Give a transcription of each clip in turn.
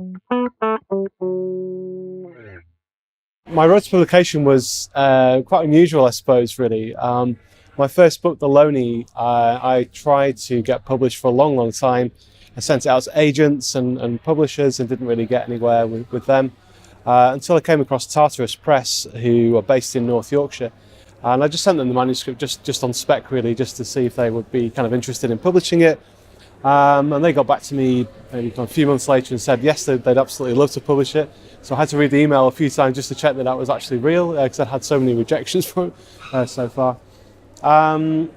My road to publication was quite unusual, I suppose, really. My first book, The Loney, I tried to get published for a long, long time. I sent it out to agents and publishers and didn't really get anywhere with them until I came across Tartarus Press, who are based in North Yorkshire. And I just sent them the manuscript just on spec, really, just to see if they would be kind of interested in publishing it. And they got back to me maybe a few months later and said yes, they'd absolutely love to publish it. So I had to read the email a few times just to check that was actually real, because I'd had so many rejections from it so far. And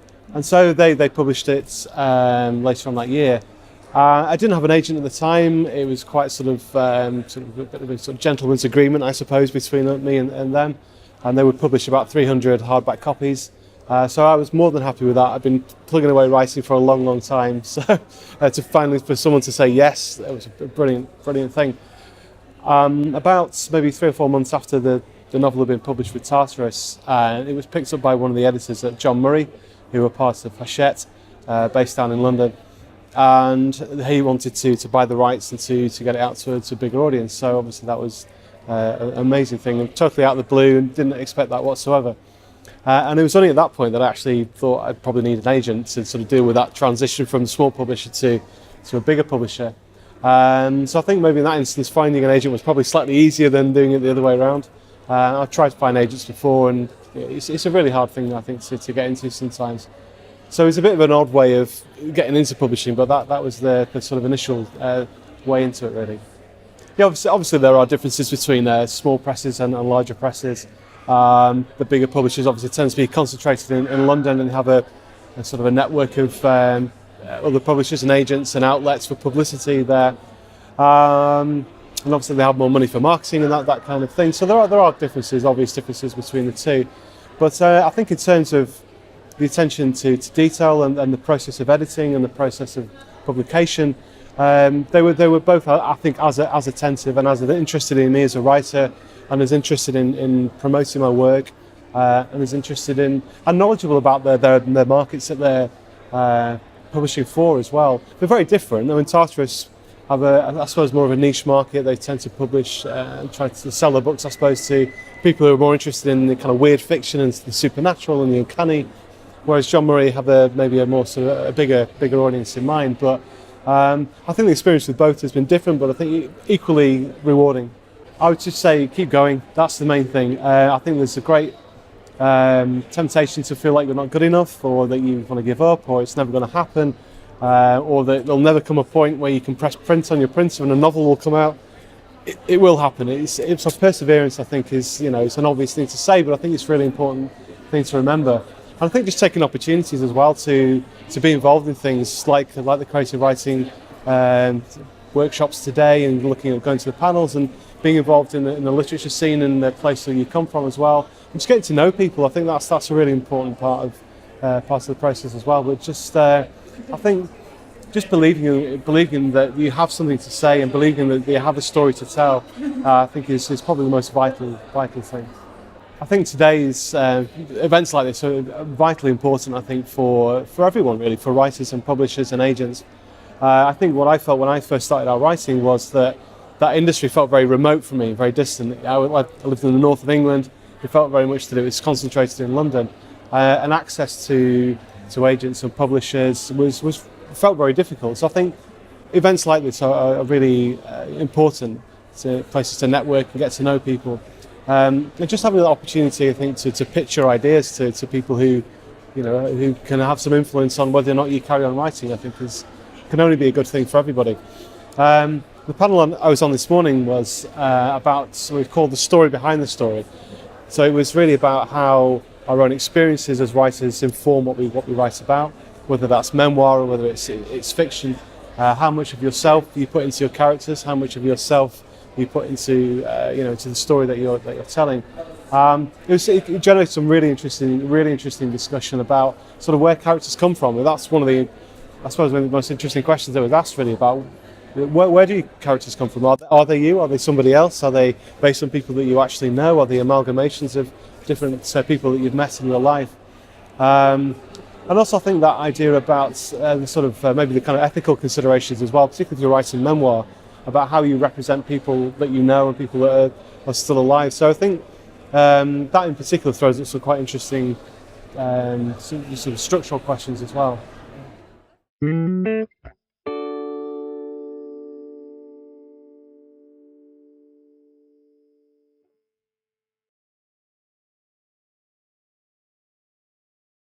so they published it later on that year. I didn't have an agent at the time. It was quite sort of a bit of a sort of gentleman's agreement, I suppose, between me and them. And they would publish about 300 hardback copies. So I was more than happy with that. I've been plugging away writing for a long, long time. So to finally, for someone to say yes, it was a brilliant thing. About maybe 3 or 4 months after the novel had been published with Tartarus, it was picked up by one of the editors at John Murray, who were part of Pichette, based down in London. And he wanted to buy the rights and to get it out to a bigger audience. So obviously that was an amazing thing, and totally out of the blue, and didn't expect that whatsoever. And it was only at that point that I actually thought I'd probably need an agent to sort of deal with that transition from the small publisher to a bigger publisher. So I think maybe in that instance finding an agent was probably slightly easier than doing it the other way around. I've tried to find agents before, and it's a really hard thing, I think, to get into sometimes. So it's a bit of an odd way of getting into publishing, but that was the sort of initial way into it, really. Yeah, obviously there are differences between small presses and larger presses. The bigger publishers obviously tend to be concentrated in London and have a sort of a network of other publishers and agents and outlets for publicity there. And obviously they have more money for marketing and that kind of thing. So there are differences, obvious differences between the two. But I think in terms of the attention to detail and the process of editing and the process of publication, they were both, I think, as attentive and as interested in me as a writer, and as interested in promoting my work, and as interested in and knowledgeable about their markets that they're publishing for as well. They're very different. I mean, Tartarus have I suppose more of a niche market. They tend to publish and try to sell their books, I suppose, to people who are more interested in the kind of weird fiction and the supernatural and the uncanny, whereas John Murray have maybe a more sort of a bigger audience in mind. But I think the experience with both has been different, but I think equally rewarding. I would just say keep going. That's the main thing. I think there's a great temptation to feel like you're not good enough, or that you want to give up, or it's never going to happen, or that there'll never come a point where you can press print on your printer and a novel will come out. It will happen. It's a perseverance, I think, is, it's an obvious thing to say, but I think it's a really important thing to remember. And I think just taking opportunities as well to be involved in things like the creative writing workshops today, and looking at going to the panels and being involved in the literature scene and the place that you come from as well. And just getting to know people, I think that's a really important part of the process as well. But just I think just believing that you have something to say and believing that you have a story to tell, I think is probably the most vital thing. I think today's events like this are vitally important, I think, for everyone really, for writers and publishers and agents. I think what I felt when I first started out writing was that industry felt very remote from me, very distant. I lived in the north of England. It felt very much that it was concentrated in London, and access to agents and publishers felt very difficult. So I think events like this are really important, to places to network and get to know people. And just having the opportunity, I think, to pitch your ideas to people who can have some influence on whether or not you carry on writing, I think can only be a good thing for everybody. The panel I was on this morning was about something called the story behind the story. So it was really about how our own experiences as writers inform what we write about, whether that's memoir or whether it's fiction. How much of yourself you put into your characters, how much of yourself you put into to the story that you're telling. It generated some really interesting discussion about sort of where characters come from, and that's one of the most interesting questions that was asked, really, about where do your characters come from? Are they you? Are they somebody else? Are they based on people that you actually know? Are they amalgamations of different people that you've met in your life? And also I think that idea about the sort of maybe the kind of ethical considerations as well, particularly if you're writing memoir. about how you represent people that you know and people that are still alive. So I think that in particular throws up some quite interesting sort of structural questions as well.